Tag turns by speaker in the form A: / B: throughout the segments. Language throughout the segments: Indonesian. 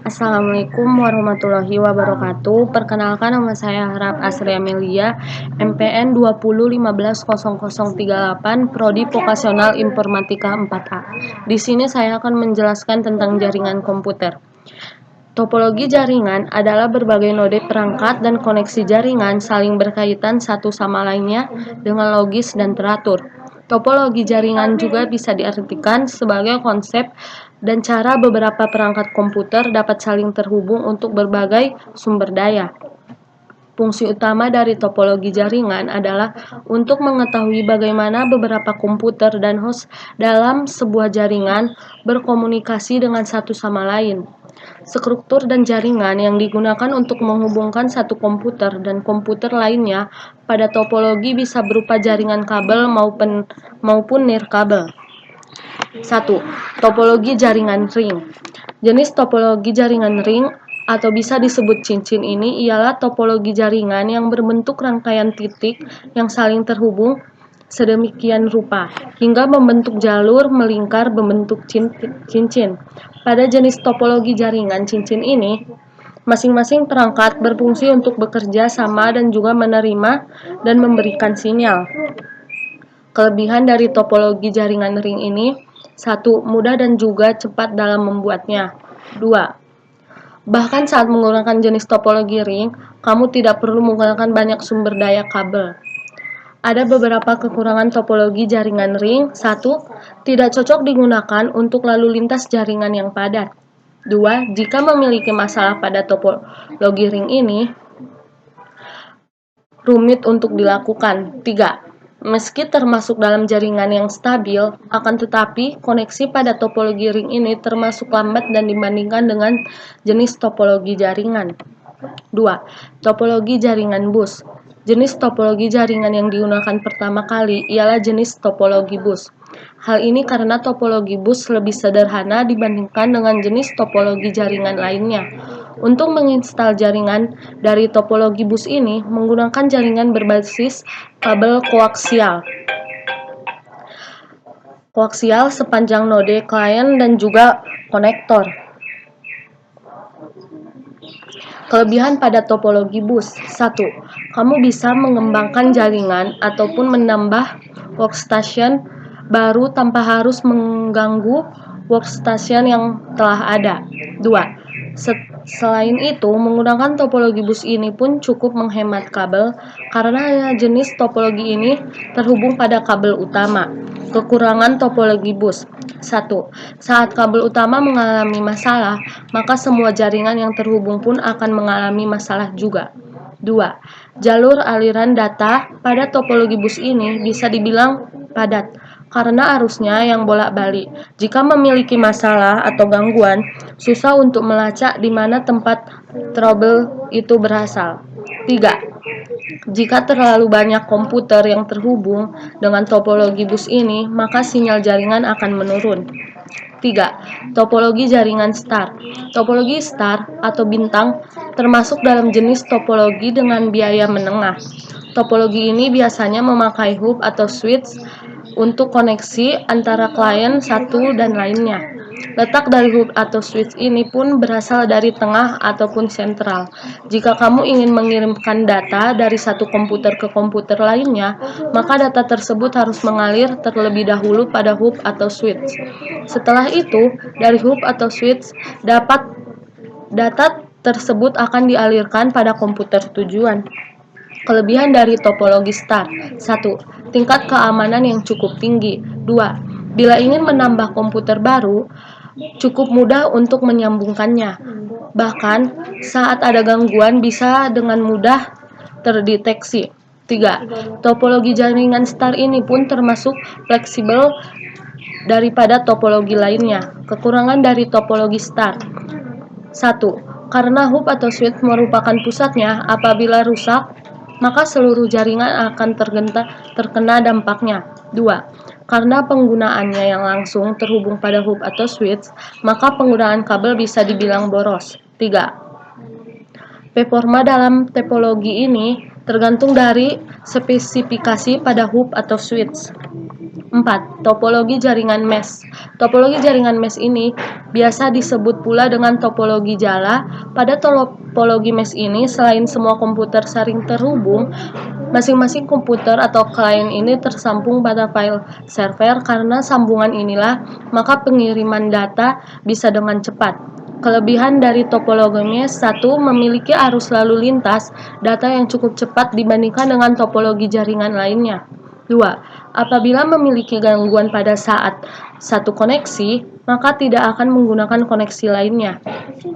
A: Assalamualaikum warahmatullahi wabarakatuh. Perkenalkan, nama saya Harap Asri Amelia, MPN 20150038, Prodi Vokasional Informatika 4A. Di sini saya akan menjelaskan tentang jaringan komputer. Topologi jaringan adalah berbagai node perangkat dan koneksi jaringan saling berkaitan satu sama lainnya dengan logis dan teratur. Topologi jaringan juga bisa diartikan sebagai konsep dan cara beberapa perangkat komputer dapat saling terhubung untuk berbagai sumber daya. Fungsi utama dari topologi jaringan adalah untuk mengetahui bagaimana beberapa komputer dan host dalam sebuah jaringan berkomunikasi dengan satu sama lain. Struktur dan jaringan yang digunakan untuk menghubungkan satu komputer dan komputer lainnya pada topologi bisa berupa jaringan kabel maupun nirkabel. 1. Topologi jaringan ring. Jenis topologi jaringan ring atau bisa disebut cincin ini ialah topologi jaringan yang berbentuk rangkaian titik yang saling terhubung sedemikian rupa hingga membentuk jalur melingkar membentuk cincin. Pada jenis topologi jaringan cincin ini, masing-masing perangkat berfungsi untuk bekerja sama dan juga menerima dan memberikan sinyal. Kelebihan dari topologi jaringan ring ini: 1. Mudah dan juga cepat dalam membuatnya. 2. Bahkan saat menggunakan jenis topologi ring, kamu tidak perlu menggunakan banyak sumber daya kabel. Ada beberapa kekurangan topologi jaringan ring. 1. Tidak cocok digunakan untuk lalu lintas jaringan yang padat. 2. Jika memiliki masalah pada topologi ring ini, rumit untuk dilakukan. 3. Meski termasuk dalam jaringan yang stabil, akan tetapi koneksi pada topologi ring ini termasuk lambat dan dibandingkan dengan jenis topologi jaringan. 2. Topologi jaringan bus. Jenis topologi jaringan yang digunakan pertama kali ialah jenis topologi bus. Hal ini karena topologi bus lebih sederhana dibandingkan dengan jenis topologi jaringan lainnya. Untuk menginstal jaringan dari topologi bus ini menggunakan jaringan berbasis kabel koaksial sepanjang node klien dan juga konektor. Kelebihan pada topologi bus. 1. Kamu bisa mengembangkan jaringan ataupun menambah workstation baru tanpa harus mengganggu workstation yang telah ada. 2. Selain itu, menggunakan topologi bus ini pun cukup menghemat kabel karena jenis topologi ini terhubung pada kabel utama. Kekurangan topologi bus. 1. Saat kabel utama mengalami masalah, maka semua jaringan yang terhubung pun akan mengalami masalah juga. 2. Jalur aliran data pada topologi bus ini bisa dibilang padat karena arusnya yang bolak-balik. Jika memiliki masalah atau gangguan, susah untuk melacak di mana tempat trouble itu berasal. 3. Jika terlalu banyak komputer yang terhubung dengan topologi bus ini, maka sinyal jaringan akan menurun. 3. Topologi jaringan star. Topologi star atau bintang termasuk dalam jenis topologi dengan biaya menengah. Topologi ini biasanya memakai hub atau switch untuk koneksi antara klien satu dan lainnya. Letak dari hub atau switch ini pun berasal dari tengah ataupun sentral. Jika kamu ingin mengirimkan data dari satu komputer ke komputer lainnya, maka data tersebut harus mengalir terlebih dahulu pada hub atau switch. Setelah itu, dari hub atau switch data tersebut akan dialirkan pada komputer tujuan. Kelebihan dari topologi star. 1. Tingkat keamanan yang cukup tinggi. 2. Bila ingin menambah komputer baru, cukup mudah untuk menyambungkannya. Bahkan, saat ada gangguan bisa dengan mudah terdeteksi. 3. Topologi jaringan star ini pun termasuk fleksibel daripada topologi lainnya. Kekurangan dari topologi star. 1. Karena hub atau switch merupakan pusatnya, apabila rusak, maka seluruh jaringan akan terkena dampaknya. 2. Karena penggunaannya yang langsung terhubung pada hub atau switch, maka penggunaan kabel bisa dibilang boros. 3. Performa dalam topologi ini tergantung dari spesifikasi pada hub atau switch. 4. Topologi jaringan mesh. Topologi jaringan mesh ini biasa disebut pula dengan topologi jala. Pada topologi mesh ini, selain semua komputer saling terhubung, masing-masing komputer atau klien ini tersambung pada file server. Karena sambungan inilah, maka pengiriman data bisa dengan cepat. Kelebihan dari topologi mesh: 1. Memiliki arus lalu lintas data yang cukup cepat dibandingkan dengan topologi jaringan lainnya. 2. Apabila memiliki gangguan pada saat satu koneksi, maka tidak akan menggunakan koneksi lainnya. 3.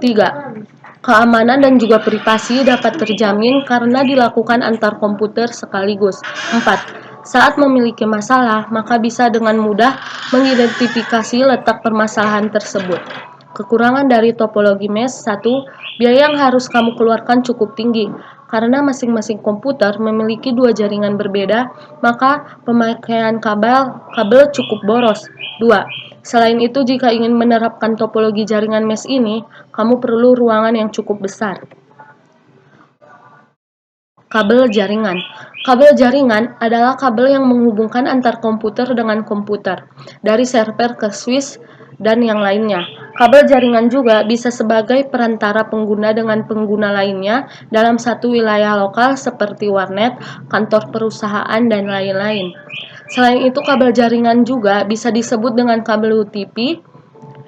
A: Keamanan dan juga privasi dapat terjamin karena dilakukan antar komputer sekaligus. 4. Saat memiliki masalah, maka bisa dengan mudah mengidentifikasi letak permasalahan tersebut. Kekurangan dari topologi mesh: 1. Biaya yang harus kamu keluarkan cukup tinggi. Karena masing-masing komputer memiliki dua jaringan berbeda, maka pemakaian kabel cukup boros. 2. Selain itu, jika ingin menerapkan topologi jaringan mesh ini, kamu perlu ruangan yang cukup besar. Kabel jaringan. Kabel jaringan adalah kabel yang menghubungkan antar komputer dengan komputer, dari server ke switch dan yang lainnya. Kabel jaringan juga bisa sebagai perantara pengguna dengan pengguna lainnya dalam satu wilayah lokal seperti warnet, kantor perusahaan, dan lain-lain. Selain itu, kabel jaringan juga bisa disebut dengan kabel UTP,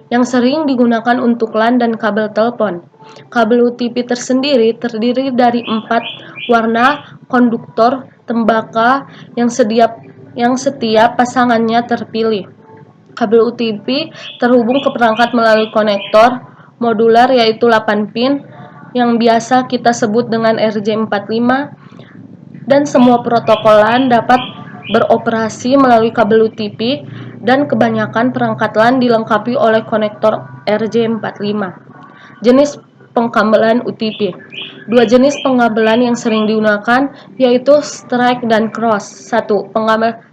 A: yang sering digunakan untuk LAN dan kabel telepon. Kabel UTP tersendiri terdiri dari 4 warna konduktor tembaka yang setiap pasangannya terpilih. Kabel UTP terhubung ke perangkat melalui konektor modular yaitu 8 pin yang biasa kita sebut dengan RJ45, dan semua protokol LAN dapat beroperasi melalui kabel UTP, dan kebanyakan perangkat LAN dilengkapi oleh konektor RJ45. Jenis pengkabelan UTP. Dua jenis pengkabelan yang sering digunakan yaitu strike dan cross. 1.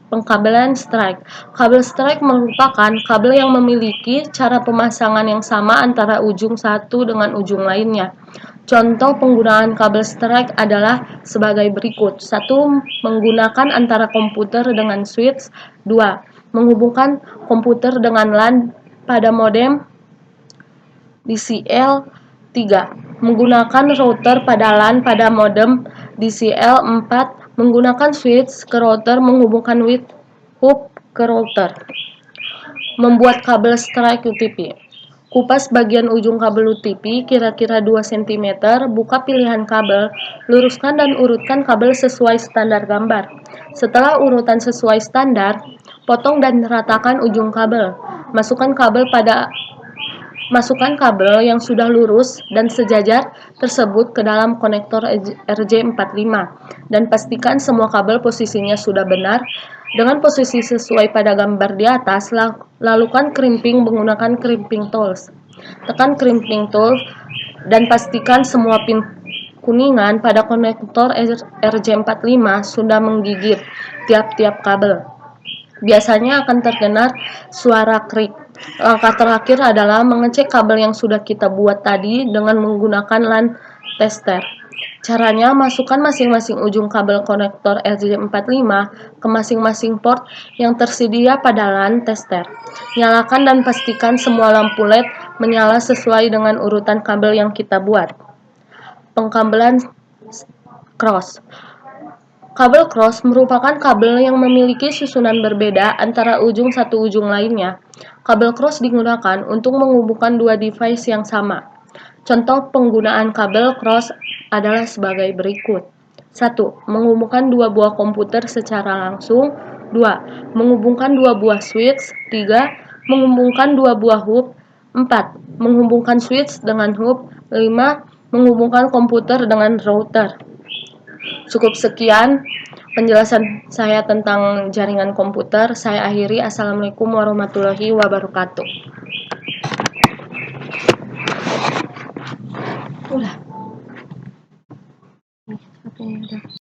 A: Pengkabelan strike. Kabel strike merupakan kabel yang memiliki cara pemasangan yang sama antara ujung satu dengan ujung lainnya. Contoh penggunaan kabel strike adalah sebagai berikut. 1. Menggunakan antara komputer dengan switch. 2. Menghubungkan komputer dengan LAN pada modem DCL. 3. Menggunakan router pada LAN pada modem DCL. 4. Menggunakan switch ke router menghubungkan hub ke router. Membuat kabel strike UTP. Kupas bagian ujung kabel UTP kira-kira 2 cm, buka pilihan kabel, luruskan dan urutkan kabel sesuai standar gambar. Setelah urutan sesuai standar, potong dan ratakan ujung kabel. Masukkan kabel yang sudah lurus dan sejajar tersebut ke dalam konektor RJ45 dan pastikan semua kabel posisinya sudah benar dengan posisi sesuai pada gambar di atas. Lakukan crimping menggunakan crimping tools. Tekan crimping tool dan pastikan semua pin kuningan pada konektor RJ45 sudah menggigit tiap-tiap kabel. Biasanya akan terdengar suara klik. Langkah terakhir adalah mengecek kabel yang sudah kita buat tadi dengan menggunakan LAN tester. Caranya, masukkan masing-masing ujung kabel konektor RJ45 ke masing-masing port yang tersedia pada LAN tester. Nyalakan dan pastikan semua lampu LED menyala sesuai dengan urutan kabel yang kita buat. Pengkabelan cross. Kabel cross merupakan kabel yang memiliki susunan berbeda antara ujung satu ujung lainnya. Kabel cross digunakan untuk menghubungkan dua device yang sama. Contoh penggunaan kabel cross adalah sebagai berikut. 1. Menghubungkan dua buah komputer secara langsung. 2. Menghubungkan dua buah switch. 3. Menghubungkan dua buah hub. 4. Menghubungkan switch dengan hub. 5. Menghubungkan komputer dengan router. Cukup sekian penjelasan saya tentang jaringan komputer. Saya akhiri. Assalamualaikum warahmatullahi wabarakatuh.